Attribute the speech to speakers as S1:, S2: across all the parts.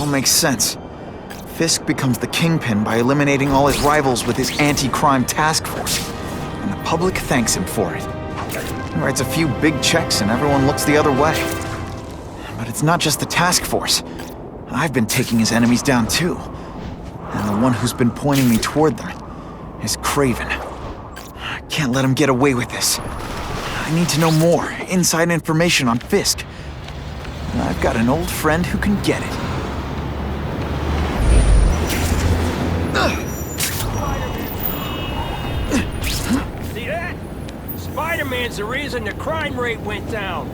S1: all makes sense. Fisk becomes the kingpin by eliminating all his rivals with his anti-crime task force. And the public thanks him for it. He writes a few big checks and everyone looks the other way. But it's not just the task force. I've been taking his enemies down too. And the one who's been pointing me toward them is Craven. I can't let him get away with this. I need to know more, inside information on Fisk. And I've got an old friend who can get it.
S2: See that? Spider-Man's the reason the crime rate went down.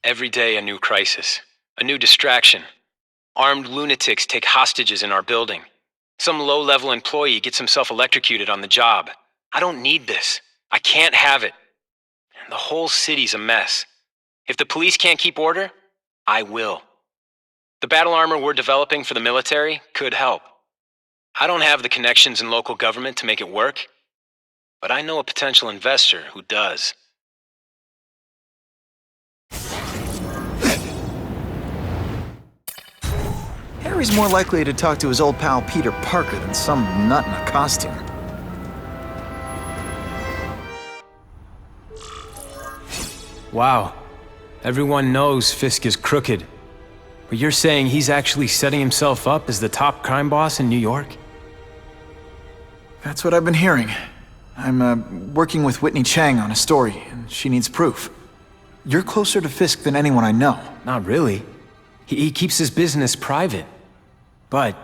S3: Every day a new crisis, a new distraction. Armed lunatics take hostages in our building. Some low-level employee gets himself electrocuted on the job. I don't need this. I can't have it. The whole city's a mess. If the police can't keep order, I will. The battle armor we're developing for the military could help. I don't have the connections in local government to make it work, but I know a potential investor who does.
S1: Harry's more likely to talk to his old pal Peter Parker than some nut in a costume.
S3: Wow. Everyone knows Fisk is crooked. But you're saying he's actually setting himself up as the top crime boss in New York?
S1: That's what I've been hearing. I'm working with Whitney Chang on a story, and she needs proof. You're closer to Fisk than anyone I know.
S3: Not really. He keeps his business private. But,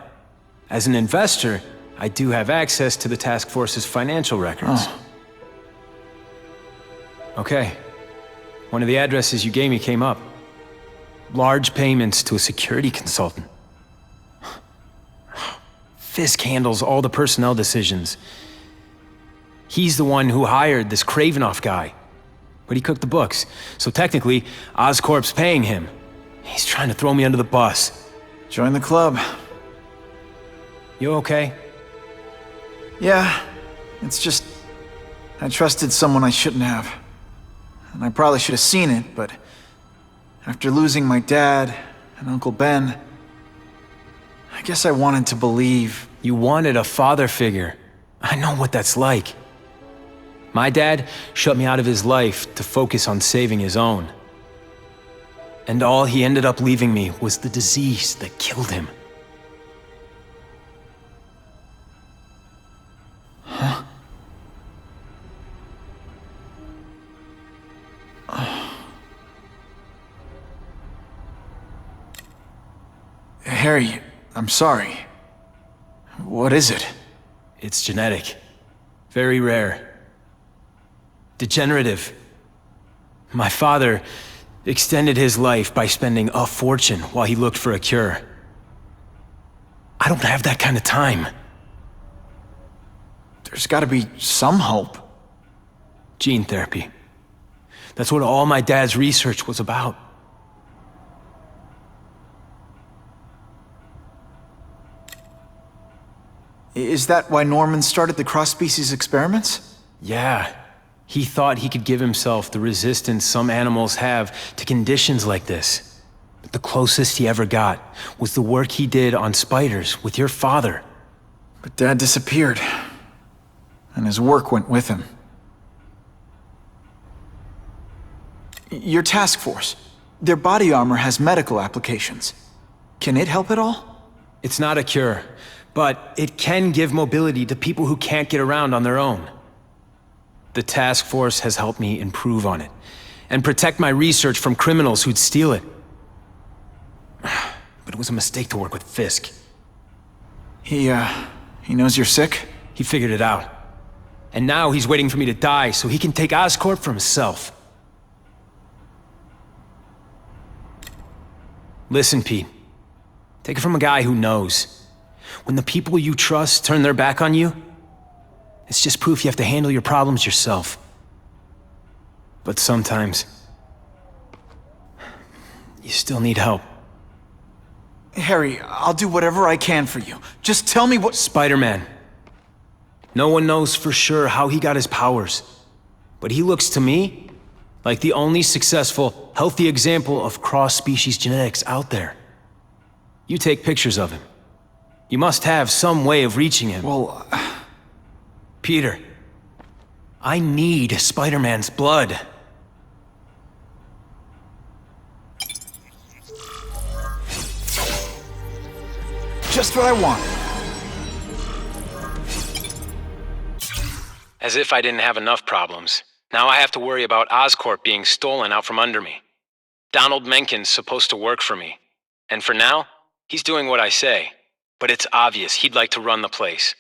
S3: as an investor, I do have access to the task force's financial records.
S1: Oh.
S3: Okay. One of the addresses you gave me came up. Large payments to a security consultant. Fisk handles all the personnel decisions. He's the one who hired this Kravinoff guy. But he cooked the books, so technically, Oscorp's paying him. He's trying to throw me under the bus.
S1: Join the club.
S3: You okay?
S1: Yeah, it's just... I trusted someone I shouldn't have. And I probably should have seen it, but... after losing my dad and Uncle Ben... I guess I wanted to believe...
S3: You wanted a father figure. I know what that's like. My dad shut me out of his life to focus on saving his own. And all he ended up leaving me was the disease that killed him.
S1: Huh? Harry, I'm sorry. What is it?
S3: It's genetic. Very rare. Degenerative. My father extended his life by spending a fortune while he looked for a cure. I don't have that kind of time.
S1: There's gotta be some hope.
S3: Gene therapy. That's what all my dad's research was about.
S1: Is that why Norman started the cross-species experiments?
S3: Yeah. He thought he could give himself the resistance some animals have to conditions like this. But the closest he ever got was the work he did on spiders with your father.
S1: But Dad disappeared. And his work went with him. Your task force. Their body armor has medical applications. Can it help at all?
S3: It's not a cure, but it can give mobility to people who can't get around on their own. The task force has helped me improve on it, and protect my research from criminals who'd steal it. But it was a mistake to work with Fisk.
S1: He knows you're sick?
S3: He figured it out. And now he's waiting for me to die so he can take Oscorp for himself. Listen, Pete. Take it from a guy who knows. When the people you trust turn their back on you, it's just proof you have to handle your problems yourself. But sometimes, you still need help.
S1: Harry, I'll do whatever I can for you. Just tell me what—
S3: Spider-Man. No one knows for sure how he got his powers. But he looks to me like the only successful healthy example of cross-species genetics out there. You take pictures of him. You must have some way of reaching him.
S1: Well,
S3: Peter, I need Spider-Man's blood.
S1: just what I want.
S3: As if I didn't have enough problems. Now I have to worry about Oscorp being stolen out from under me. Donald Mencken's supposed to work for me. And for now, he's doing what I say. But it's obvious he'd like to run the place.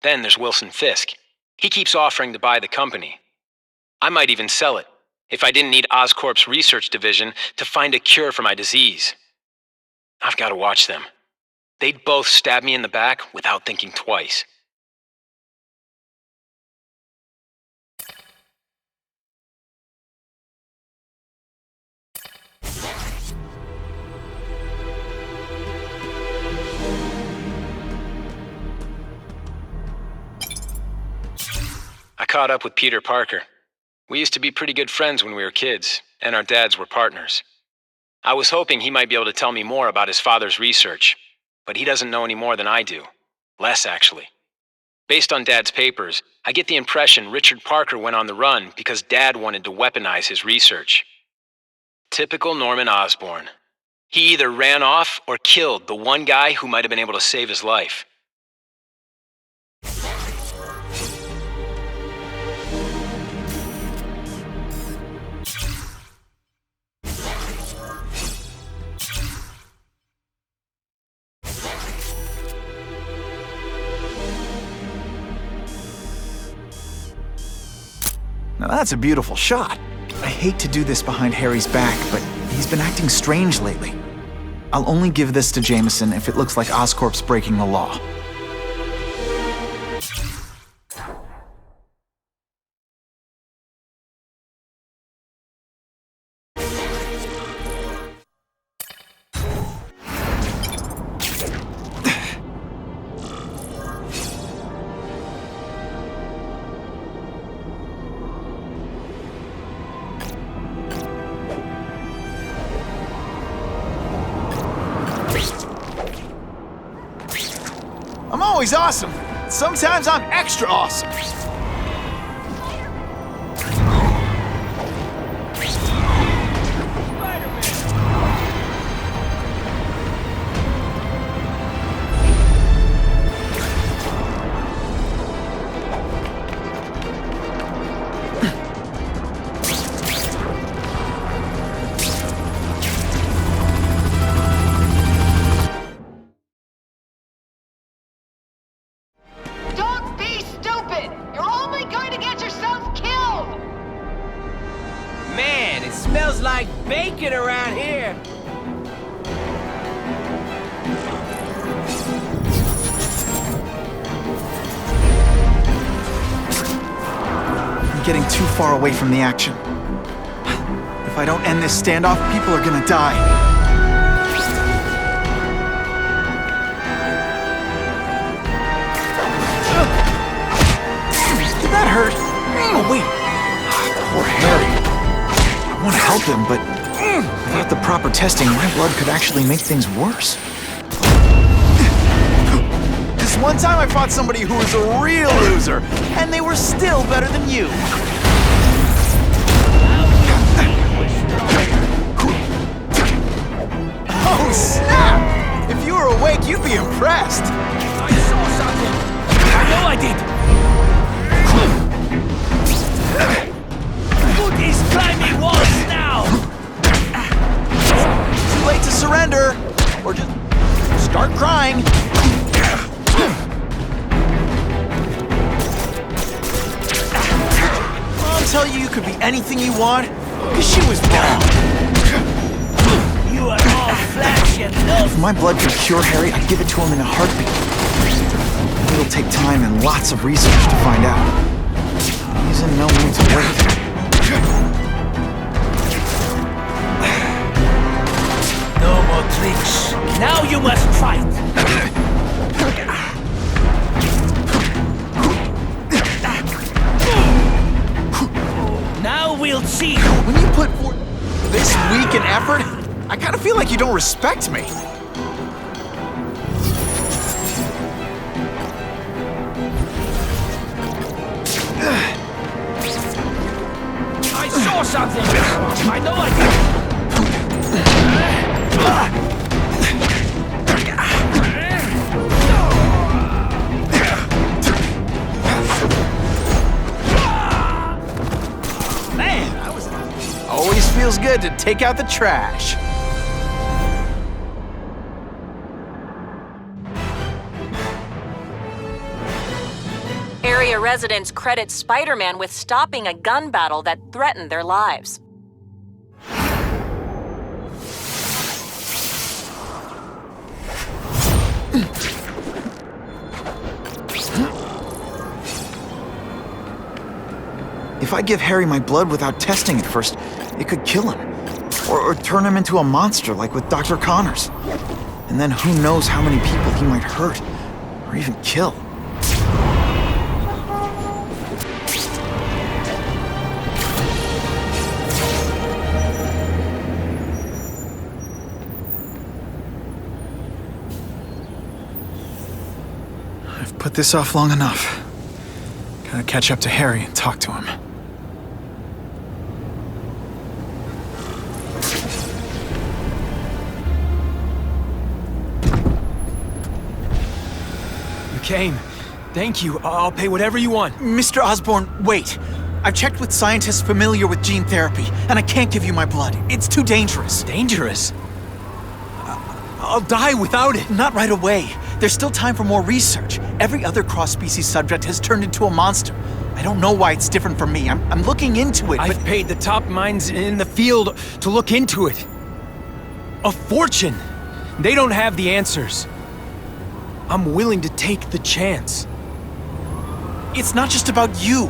S3: Then there's Wilson Fisk. He keeps offering to buy the company. I might even sell it, if I didn't need Oscorp's research division to find a cure for my disease. I've got to watch them. They'd both stab me in the back without thinking twice. I caught up with Peter Parker. We used to be pretty good friends when we were kids, and our dads were partners. I was hoping he might be able to tell me more about his father's research, but he doesn't know any more than I do. Less, actually. Based on Dad's papers, I get the impression Richard Parker went on the run because Dad wanted to weaponize his research. Typical Norman Osborn. He either ran off or killed the one guy who might have been able to save his life.
S1: Now that's a beautiful shot. I hate to do this behind Harry's back, but he's been acting strange lately. I'll only give this to Jameson if it looks like Oscorp's breaking the law. I'm always awesome. Sometimes I'm extra awesome.
S2: Man, it smells like bacon around here.
S1: I'm getting too far away from the action. If I don't end this standoff, people are gonna die. Did that hurt? Oh, wait. Poor Harry. I want to help him, but without the proper testing, my blood could actually make things worse. This one time I fought somebody who was a real loser, and they were still better than you. Oh, snap! If you were awake, you'd be impressed.
S2: I saw something. I know I did. Put these climbing walls now!
S1: Too late to surrender, or just start crying. I'll tell you could be anything you want, because she was wrong.
S2: You are all flesh and
S1: If my blood could cure Harry, I'd give it to him in a heartbeat. It'll take time and lots of research to find out. He's in no mood to wait.
S2: no more tricks. Now you must fight. Now we'll see.
S1: When you put forth... this weak in effort? I kind of feel like you don't respect me.
S2: I saw something! I know I did!
S1: Man, I was... Always feels good to take out the trash.
S4: Area residents credit Spiderman with stopping a gun battle that threatened their lives.
S1: If I give Harry my blood without testing it first, it could kill him. Or turn him into a monster like with Dr. Connors. And then who knows how many people he might hurt, or even kill. I've put this off long enough. Gotta catch up to Harry and talk to him.
S2: You came. Thank you. I'll pay whatever you want.
S1: Mr. Osborn, wait. I've checked with scientists familiar with gene therapy, and I can't give you my blood. It's too dangerous.
S2: Dangerous? I'll die without it.
S1: Not right away. There's still time for more research. Every other cross-species subject has turned into a monster. I don't know why it's different from me. I'm looking into it, but...
S2: I've paid the top minds in the field to look into it. A fortune. They don't have the answers. I'm willing to take the chance.
S1: It's not just about you.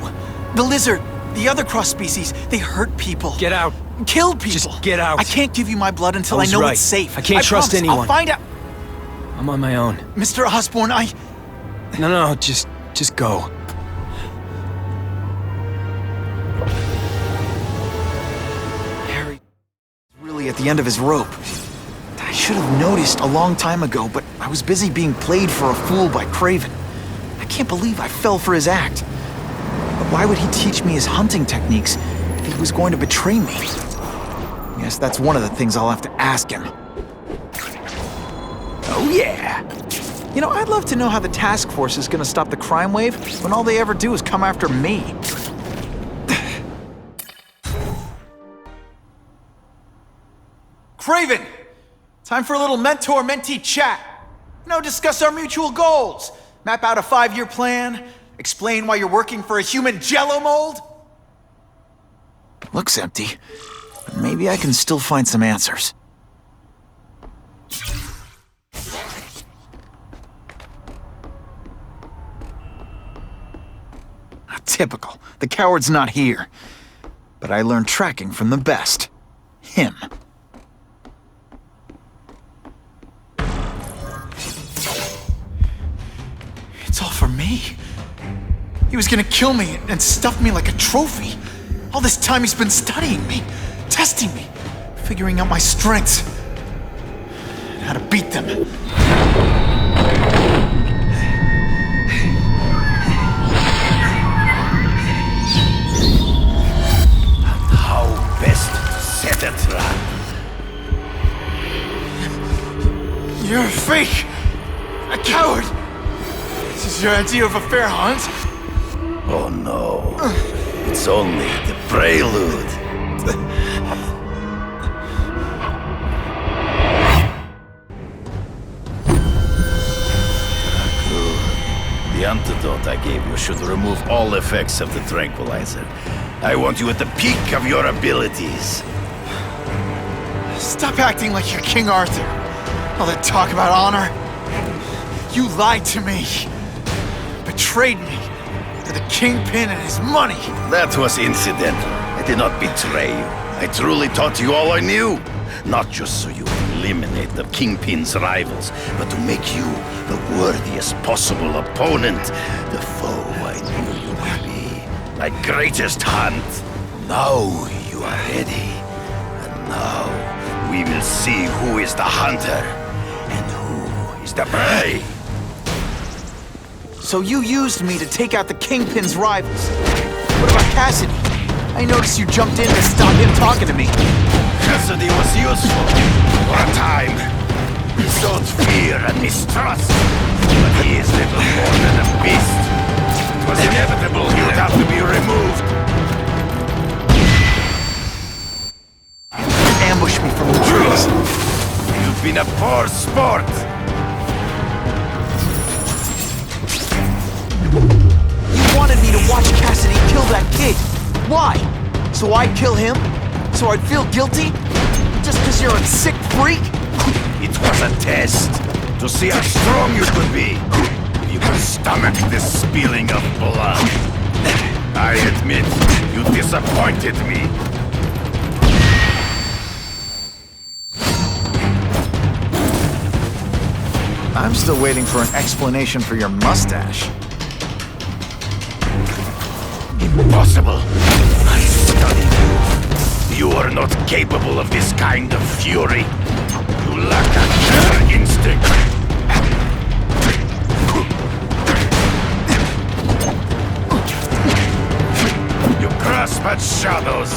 S1: The lizard, the other cross-species, they hurt people.
S2: Get out.
S1: Kill people.
S2: Just get out.
S1: I can't give you my blood until I
S2: was
S1: know
S2: right.
S1: it's safe.
S2: I can't trust
S1: promise.
S2: anyone.
S1: I'll find out.
S2: I'm on my own.
S1: Mr. Osborn,
S2: No, just go.
S1: Harry is really at the end of his rope. I should have noticed a long time ago, but I was busy being played for a fool by Craven. I can't believe I fell for his act. But why would he teach me his hunting techniques if he was going to betray me? Guess that's one of the things I'll have to ask him. Oh yeah! You know, I'd love to know how the task force is gonna stop the crime wave when all they ever do is come after me. Craven! Time for a little mentor-mentee chat. You know, discuss our mutual goals. Map out a 5-year plan. Explain why you're working for a human jello mold. Looks empty, but maybe I can still find some answers. Typical. The coward's not here. But I learned tracking from the best. Him. It's all for me. He was gonna kill me and stuff me like a trophy. All this time he's been studying me, testing me, figuring out my strengths, and how to beat them.
S5: Set a trap.
S1: You're a fake! A coward! This is your idea of a fair hunt?
S5: Oh no. It's only the prelude. The antidote I gave you should remove all effects of the tranquilizer. I want you at the peak of your abilities.
S1: Stop acting like you're King Arthur. All that talk about honor. You lied to me. Betrayed me. For the Kingpin and his money.
S5: That was incidental. I did not betray you. I truly taught you all I knew. Not just so you would eliminate the Kingpin's rivals, but to make you the worthiest possible opponent. The foe I knew you would be. My greatest hunt. Now you are ready. And will see who is the hunter and who is the prey.
S1: So you used me to take out the Kingpin's rivals. What about Cassidy? I noticed you jumped in to stop him talking to me.
S5: Cassidy was useful for a time. He sowed fear and mistrust, but he is little more than a beast. It was inevitable he would have to be removed.
S1: Ambush me from the trees.
S5: You've been a poor sport.
S1: You wanted me to watch Cassidy kill that kid. Why? So I'd kill him? So I'd feel guilty? Just because you're a sick freak?
S5: It was a test to see how strong you could be. If you could stomach this spilling of blood. I admit, you disappointed me.
S1: I'm still waiting for an explanation for your mustache.
S5: Impossible. I studied you. You are not capable of this kind of fury. You lack a killer instinct. You grasp at shadows.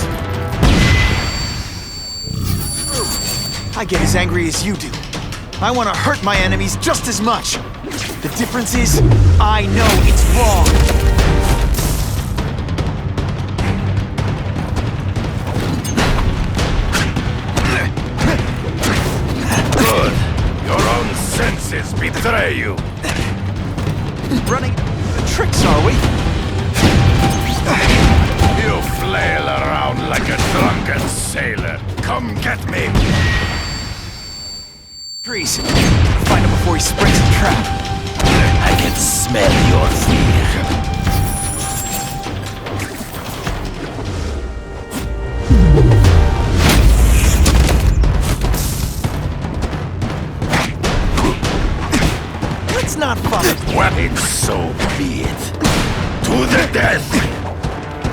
S1: I get as angry as you do. I want to hurt my enemies just as much. The difference is, I know it's wrong.
S5: Senses betray you.
S1: Running the tricks, are we?
S5: You flail around like a drunken sailor. Come get me.
S1: Trees. Find him before he springs the trap.
S5: I can smell your fear.
S1: It's not fun.
S5: Well, then so be it. To the death.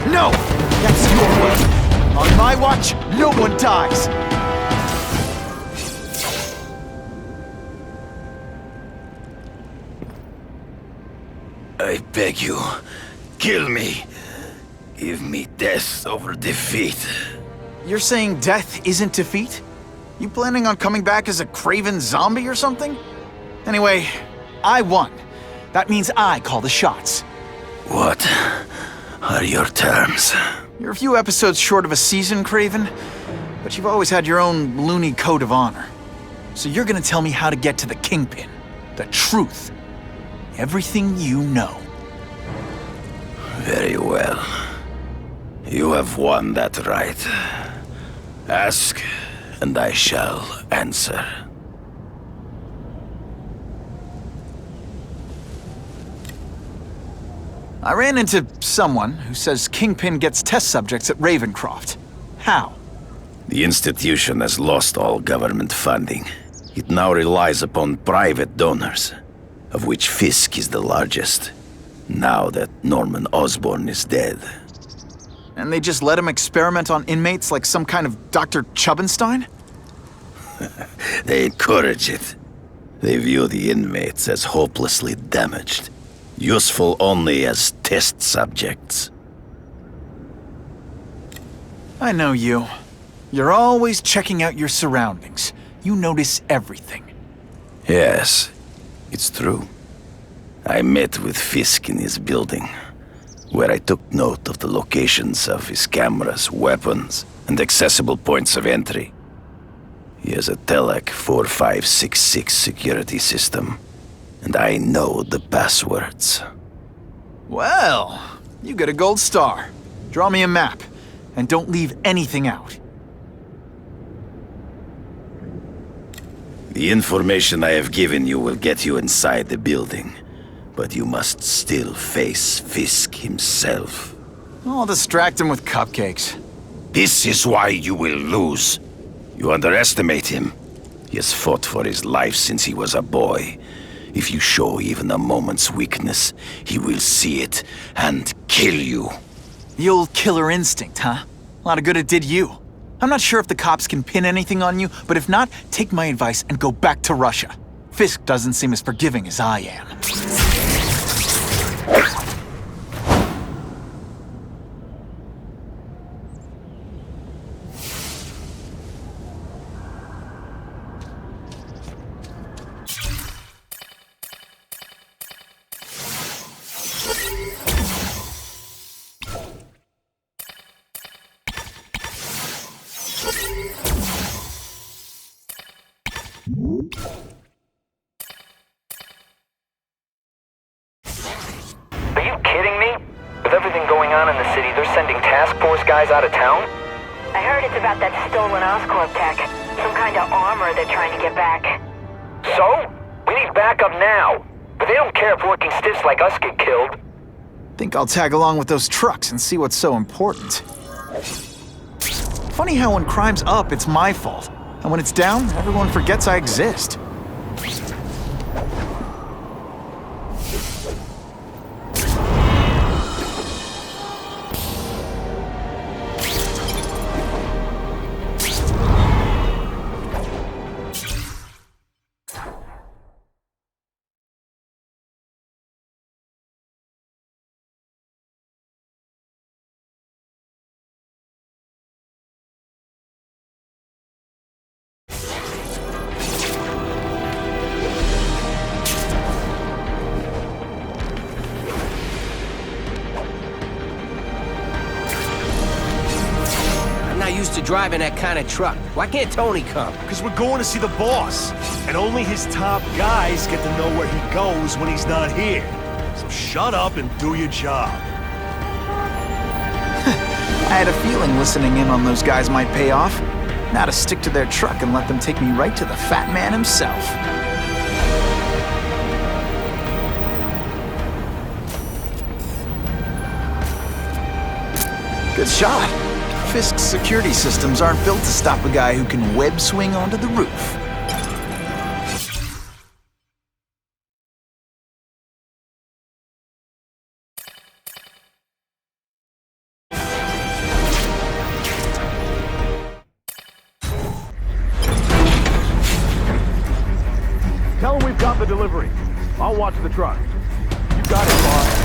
S1: No! That's your way. On my watch, no one dies.
S5: I beg you, kill me. Give me death over defeat.
S1: You're saying death isn't defeat? You planning on coming back as a craven zombie or something? Anyway, I won. That means I call the shots.
S5: What are your terms?
S1: You're a few episodes short of a season, Craven, but you've always had your own loony code of honor. So you're gonna tell me how to get to the Kingpin. The truth. Everything you know.
S5: Very well. You have won that right. Ask, and I shall answer.
S1: I ran into someone who says Kingpin gets test subjects at Ravencroft. How?
S5: The institution has lost all government funding. It now relies upon private donors, of which Fisk is the largest, now that Norman Osborn is dead.
S1: And they just let him experiment on inmates like some kind of Dr. Chubbenstein?
S5: They encourage it. They view the inmates as hopelessly damaged, useful only as test subjects.
S1: I know you. You're always checking out your surroundings. You notice everything.
S5: Yes, it's true. I met with Fisk in his building, where I took note of the locations of his cameras, weapons, and accessible points of entry. He has a Telec 4566 security system, and I know the passwords.
S1: Well, you get a gold star. Draw me a map, and don't leave anything out.
S5: The information I have given you will get you inside the building, but you must still face Fisk himself.
S1: I'll distract him with cupcakes.
S5: This is why you will lose. You underestimate him. He has fought for his life since he was a boy. If you show even a moment's weakness, he will see it and kill you.
S1: The old killer instinct, huh? A lot of good it did you. I'm not sure if the cops can pin anything on you, but if not, take my advice and go back to Russia. Fisk doesn't seem as forgiving as I am.
S6: Are you kidding me? With everything going on in the city, they're sending task force guys out of town?
S7: I heard it's about that stolen Oscorp tech. Some kind of armor they're trying to get back.
S6: So? We need backup now. But they don't care if working stiffs like us get killed.
S1: Think I'll tag along with those trucks and see what's so important. Funny how when crime's up, it's my fault. And when it's down, everyone forgets I exist.
S8: Used to driving that kind of truck. Why can't Tony come?
S9: Because we're going to see the boss. And only his top guys get to know where he goes when he's not here. So shut up and do your job.
S1: I had a feeling listening in on those guys might pay off. Now to stick to their truck and let them take me right to the fat man himself. Good shot. Fisk's security systems aren't built to stop a guy who can web swing onto the roof.
S9: Tell him we've got the delivery. I'll watch the truck. You got it, boss.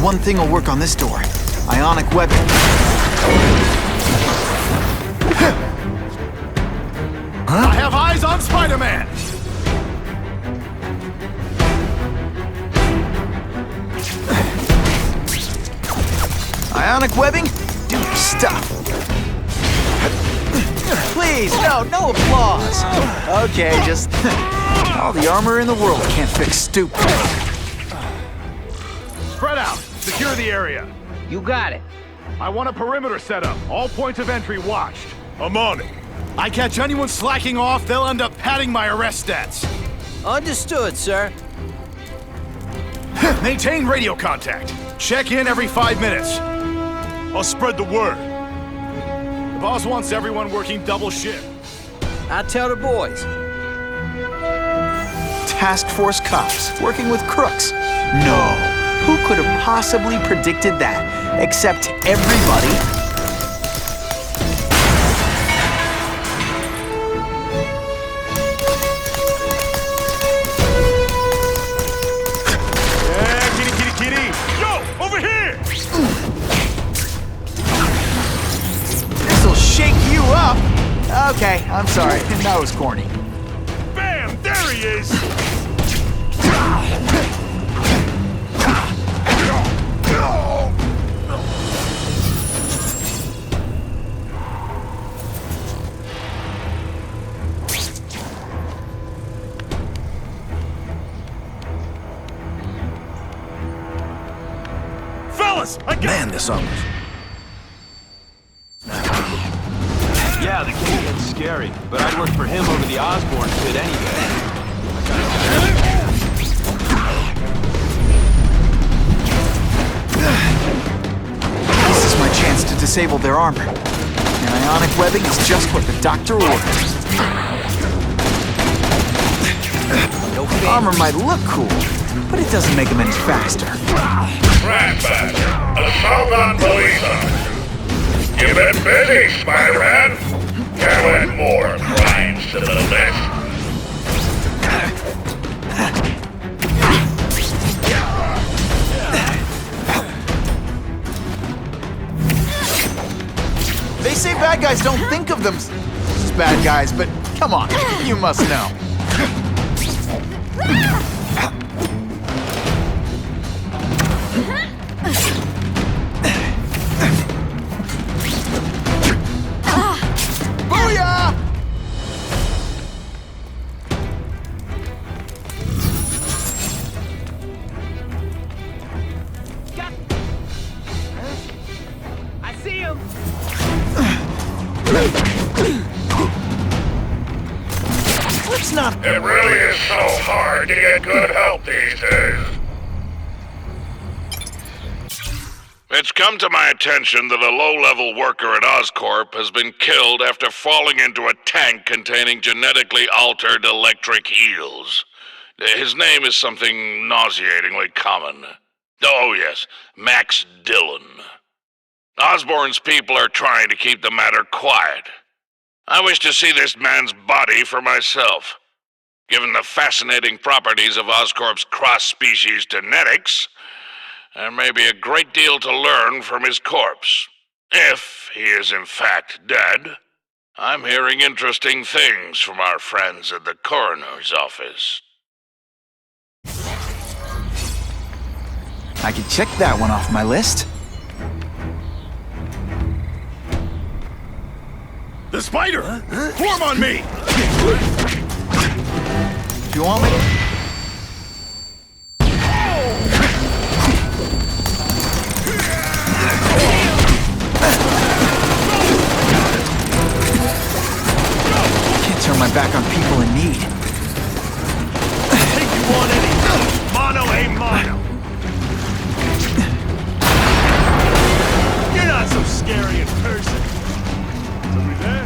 S1: One thing will work on this door. Ionic webbing.
S9: I have eyes on Spiderman!
S1: Ionic webbing? Do your stuff. Please, no applause. Okay, just... all the armor in the world can't fix stupid.
S9: Spread out. Secure the area.
S8: You got it.
S9: I want a perimeter set up. All points of entry watched. I'm on it. I catch anyone slacking off, they'll end up padding my arrest stats.
S8: Understood, sir.
S9: Maintain radio contact. Check in every 5 minutes. I'll spread the word. The boss wants everyone working double shift.
S8: I'll tell the boys.
S1: Task force cops working with crooks. No. Who could have possibly predicted that? Except everybody.
S9: Yeah, kitty. Yo, over here!
S1: This'll shake you up. Okay, I'm sorry. That was corny.
S9: Bam! There he is!
S5: Man, this almost...
S2: Yeah, the Kingpin's scary, but I'd work for him over the Osborn kid any day.
S1: This is my chance to disable their armor. And ionic webbing is just what the doctor ordered. Armor might look cool, but it doesn't make them any faster.
S10: Assault on police officers.
S5: You've been busy, Spider-Man. Can't add more crimes to the list.
S1: They say bad guys don't think of them as bad guys, but come on, you must know. Booyah!
S8: I see him!
S1: Let's not.
S5: It really is so hard to get good help these days. It's come to my attention that a low-level worker at Oscorp has been killed after falling into a tank containing genetically altered electric eels. His name is something nauseatingly common. Oh yes, Max Dillon. Osborn's people are trying to keep the matter quiet. I wish to see this man's body for myself. Given the fascinating properties of Oscorp's cross-species genetics, there may be a great deal to learn from his corpse. If he is in fact dead, I'm hearing interesting things from our friends at the coroner's office.
S1: I can check that one off my list.
S9: The spider! Form on me!
S1: Do you want me? Can't turn my back on people in need.
S9: Think you want any? Mono a mono! You're not so scary in person. Somebody there?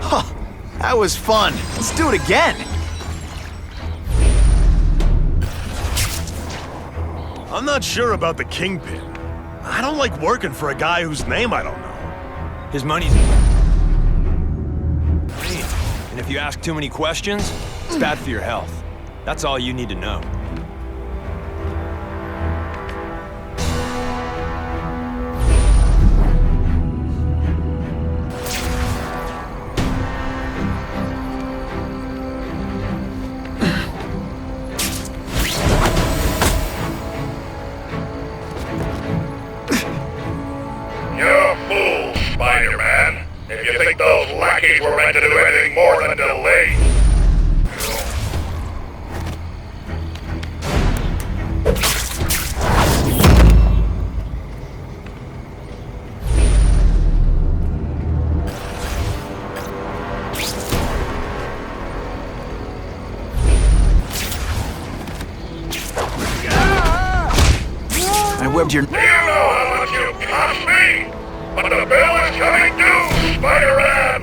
S1: Huh, that was fun. Let's do it again.
S9: I'm not sure about the Kingpin. I don't like working for a guy whose name I don't know.
S2: His money's... clean. And if you ask too many questions, it's bad for your health. That's all you need to know.
S5: You're a fool, Spider-Man. If you think those lackeys were meant to do anything more than delay.
S1: I webbed your...
S5: Do you know how much you cost me? But the bill is coming due, Spider-Man!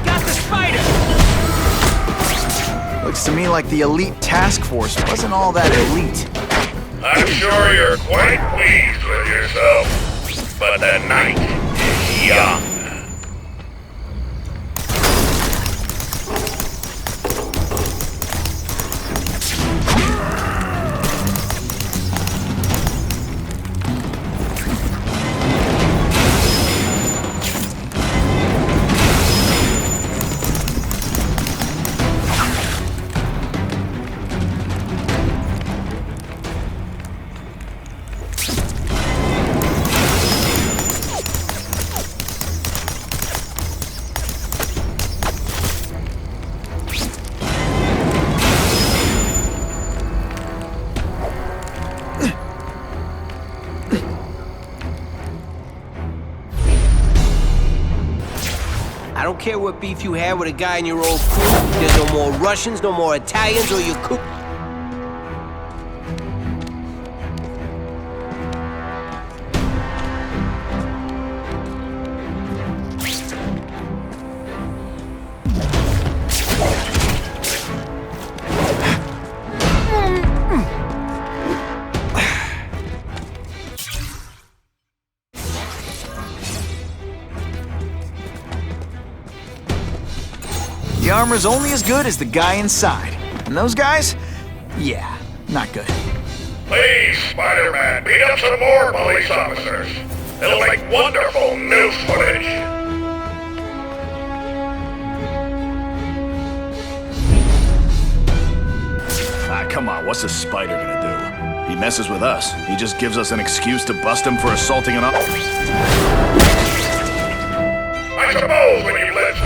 S8: Got the spider!
S1: Looks to me like the elite task force wasn't all that elite.
S5: I'm sure you're quite pleased with yourself, but the night is young.
S8: I don't care what beef you had with a guy in your old crew. There's no more Russians, no more Italians, or your cook.
S1: The armor's only as good as the guy inside. And those guys? Yeah, not good.
S10: Please, Spider-Man, beat up some more police officers. It'll make wonderful news footage.
S9: Ah, come on, what's a spider gonna do? He messes with us. He just gives us an excuse to bust him for assaulting an officer.
S10: I suppose when you live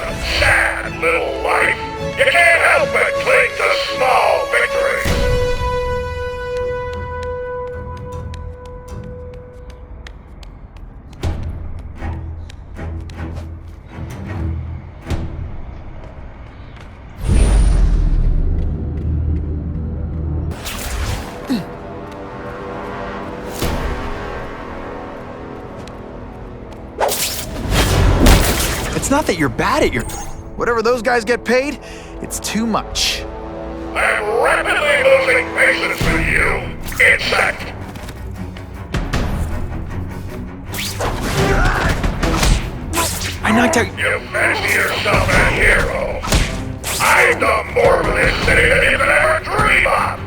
S10: a sad little life, you can't help but cling to small victories.
S1: It's not that you're bad at your... Whatever those guys get paid, it's too much.
S10: I'm rapidly losing patience with you, insect.
S1: I knocked out...
S10: You fancy yourself a hero. I've done more for this city than you could ever dream of.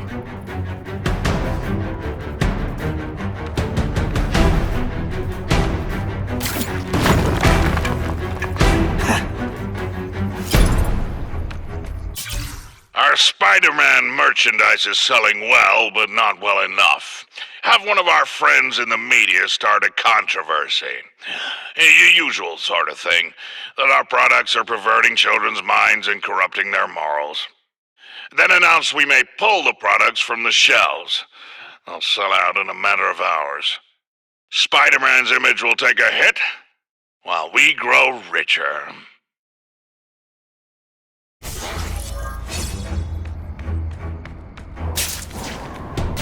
S5: Our Spider-Man merchandise is selling well, but not well enough. Have one of our friends in the media start a controversy. A usual sort of thing, that our products are perverting children's minds and corrupting their morals. Then announce we may pull the products from the shelves. They'll sell out in a matter of hours. Spider-Man's image will take a hit, while we grow richer.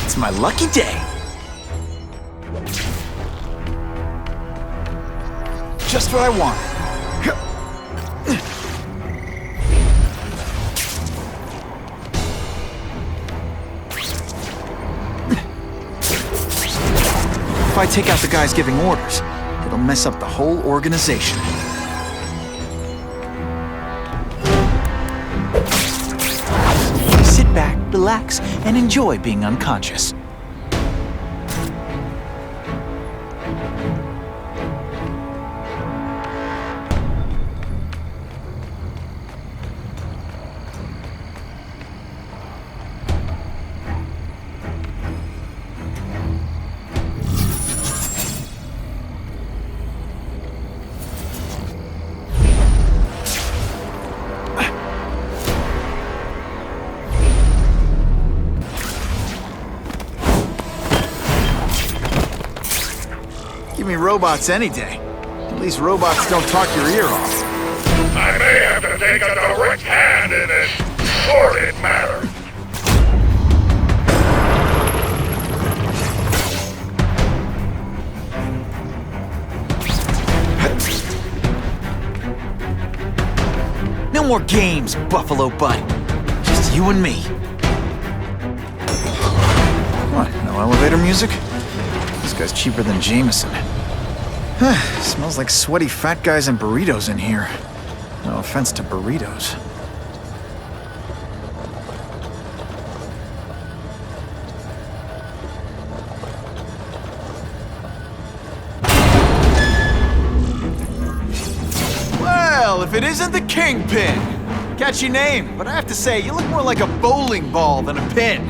S1: It's my lucky day. Just what I want. If I take out the guys giving orders, it'll mess up the whole organization. Sit back, relax, and enjoy being unconscious. Give me robots any day. At least robots don't talk your ear off.
S10: I may have to take a direct hand in this sordid matter.
S1: No more games, Buffalo Butt. Just you and me. What, no elevator music? This guy's cheaper than Jameson. Smells like sweaty fat guys and burritos in here. No offense to burritos. Well, if it isn't the Kingpin! Catchy name, but I have to say, you look more like a bowling ball than a pin.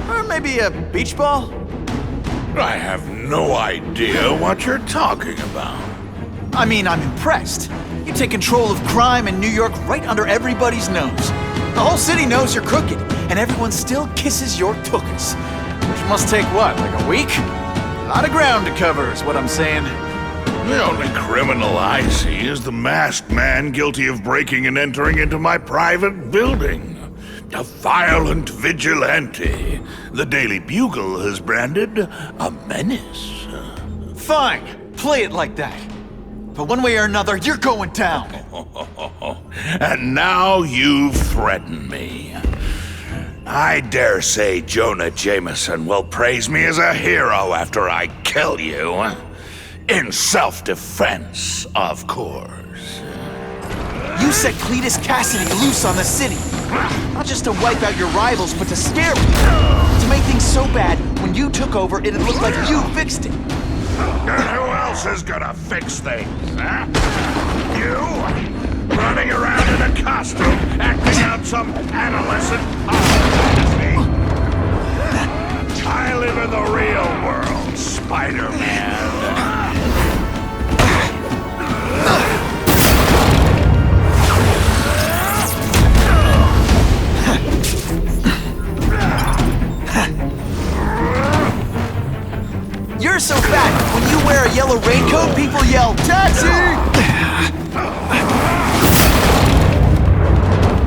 S1: Or maybe a beach ball?
S5: I have no idea what you're talking about.
S1: I mean, I'm impressed. You take control of crime in New York right under everybody's nose. The whole city knows you're crooked, and everyone still kisses your tuchus. Which must take what, like a week? A lot of ground to cover is what I'm saying.
S5: The only criminal I see is the masked man guilty of breaking and entering into my private building. A violent vigilante. The Daily Bugle has branded a menace.
S1: Fine, play it like that. But one way or another, you're going down.
S5: And now you've threatened me. I dare say Jonah Jameson will praise me as a hero after I kill you. In self-defense, of course.
S1: You set Cletus Cassidy loose on the city. Not just to wipe out your rivals, but to scare people. To make things so bad, when you took over, it'd look like you fixed it.
S10: And who else is gonna fix things, huh? You? Running around in a costume, acting out some adolescent fantasy? I live in the real world, Spider-Man.
S1: You're so fat, when you wear a yellow raincoat, people yell, "Taxi!"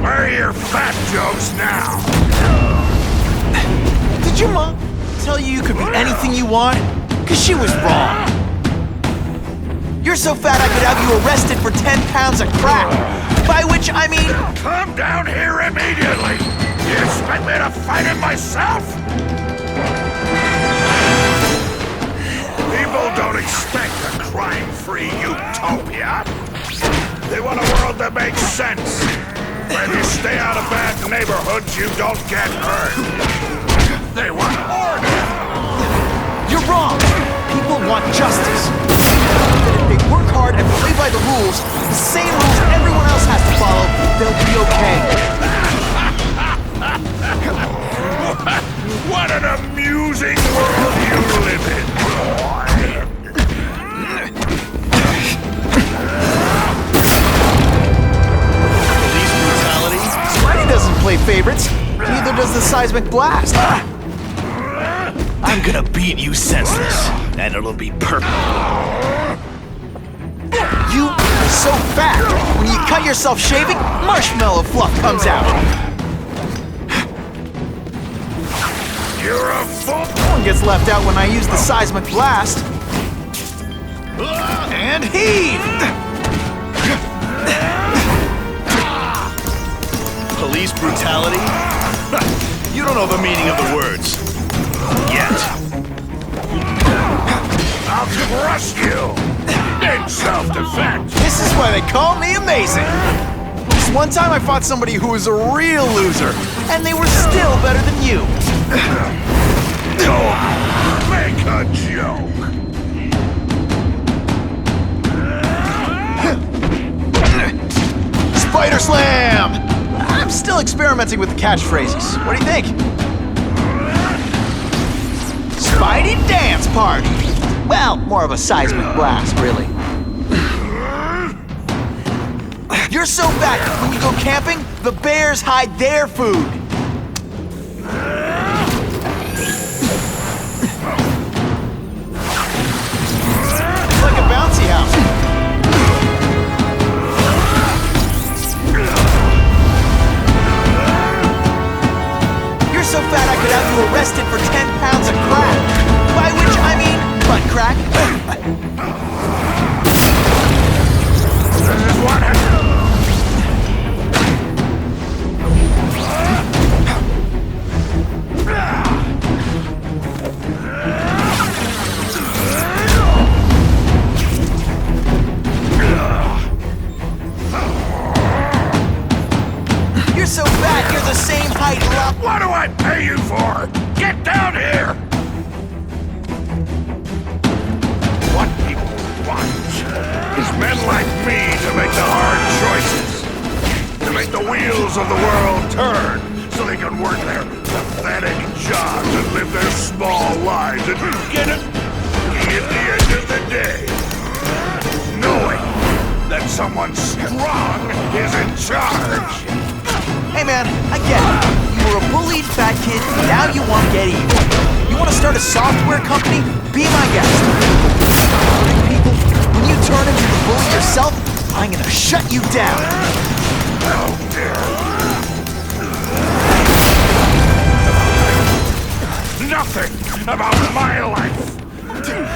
S10: Where are your fat jokes now?
S1: Did your mom tell you could be anything you want? 'Cause she was wrong. You're so fat I could have you arrested for 10 pounds of crack. By which I mean...
S10: Come down here immediately! You expect me to fight it myself? People don't expect a crime-free utopia. They want a world that makes sense. Where if you stay out of bad neighborhoods, you don't get hurt. They want order.
S1: You're wrong. People want justice. That if they work hard and play by the rules, the same rules everyone else has to follow, they'll be okay.
S10: What an amusing world you live in, boy!
S9: Police brutality?
S1: Spidey doesn't play favorites. Neither does the seismic blast.
S9: I'm gonna beat you senseless, and it'll be perfect.
S1: You are so fat. When you cut yourself shaving, marshmallow fluff comes out.
S10: You're a fool!
S1: No one gets left out when I use the seismic blast. And heave!
S9: Police brutality? You don't know the meaning of the words. Yet.
S10: I'll crush you! In self-defense!
S1: This is why they call me amazing. This one time I fought somebody who was a real loser, and they were still better than you.
S10: Don't make a joke!
S1: Spider Slam! I'm still experimenting with the catchphrases. What do you think? Spidey Dance Party! Well, more of a seismic blast, really. You're so fat, when you go camping, the bears hide their food. It's like a bouncy house. You're so fat I could have you arrested for 10 pounds of crack. By which I mean butt crack.
S10: This is what happened.
S1: You're so fat, you're the same height.
S10: What do I pay you for? Get down here! What people want is men like me to make the hard choices. To make the wheels of the world turn so they can work their pathetic jobs and live their small lives and get it at the end of the day. Knowing that someone strong is in charge.
S1: Hey man, I get it. You were a bullied fat kid, now you want to get even. You want to start a software company? Be my guest. People, when you turn into the bully yourself, I'm gonna shut you down.
S10: How dare you! Nothing about my life!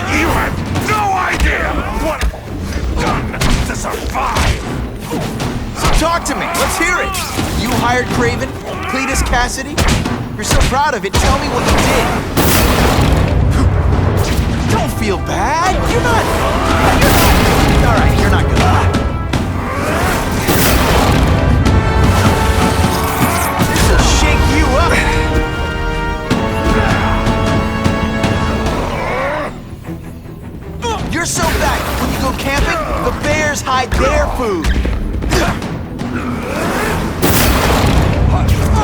S10: You have no idea what I've done to survive!
S1: So talk to me, let's hear it. You hired Craven, Cletus Cassidy? You're so proud of it, tell me what you did. Don't feel bad, you're not... Alright, you're not good. bears hide their food.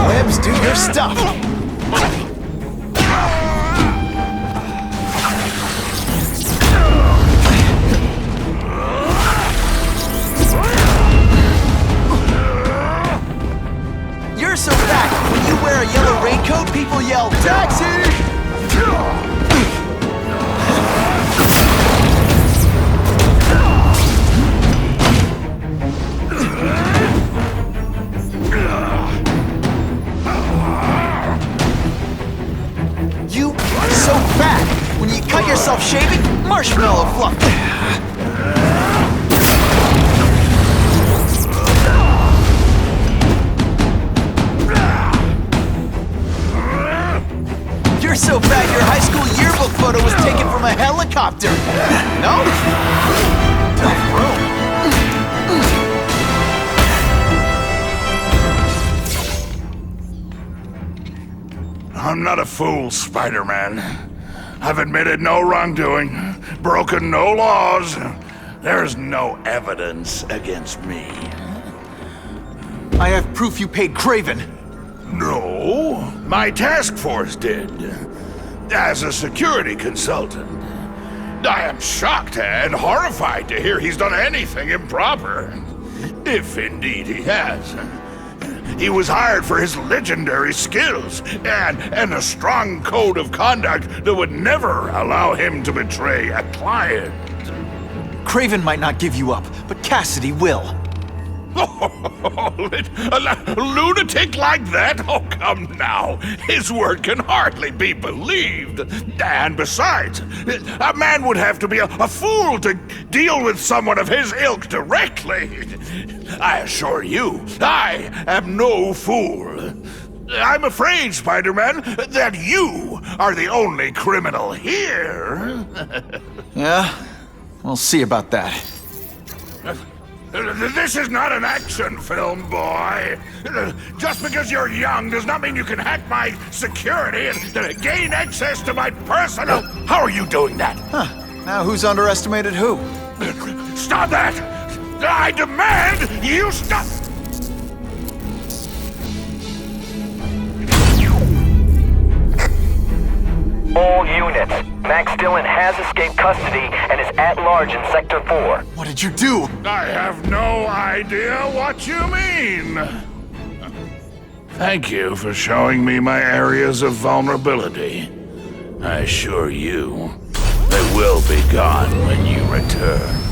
S1: Webs, do your stuff. You're so fat, when you wear a yellow raincoat, people yell, "Taxi!" You are so fat, when you cut yourself shaving, marshmallow fluff. You're so fat your high school yearbook photo was taken from a helicopter. No? Tough room.
S10: I'm not a fool, Spider-Man. I've admitted no wrongdoing, broken no laws. There's no evidence against me.
S1: I have proof you paid Craven.
S10: No, my task force did. As a security consultant. I am shocked and horrified to hear he's done anything improper. If indeed he has. He was hired for his legendary skills and a strong code of conduct that would never allow him to betray a client.
S1: Craven might not give you up, but Cassidy will.
S10: A lunatic like that? Oh, come now. His word can hardly be believed. And besides, a man would have to be a fool to deal with someone of his ilk directly. I assure you, I am no fool. I'm afraid, Spider-Man, that you are the only criminal here.
S1: Yeah? We'll see about that.
S10: This is not an action film, boy. Just because you're young does not mean you can hack my security and gain access to my personal... How are you doing that?
S1: Huh. Now who's underestimated who?
S10: Stop that! I demand you stop!
S6: All units. Max Dillon has escaped custody and is at large in Sector 4.
S1: What did you do?
S10: I have no idea what you mean. Thank you for showing me my areas of vulnerability. I assure you, they will be gone when you return.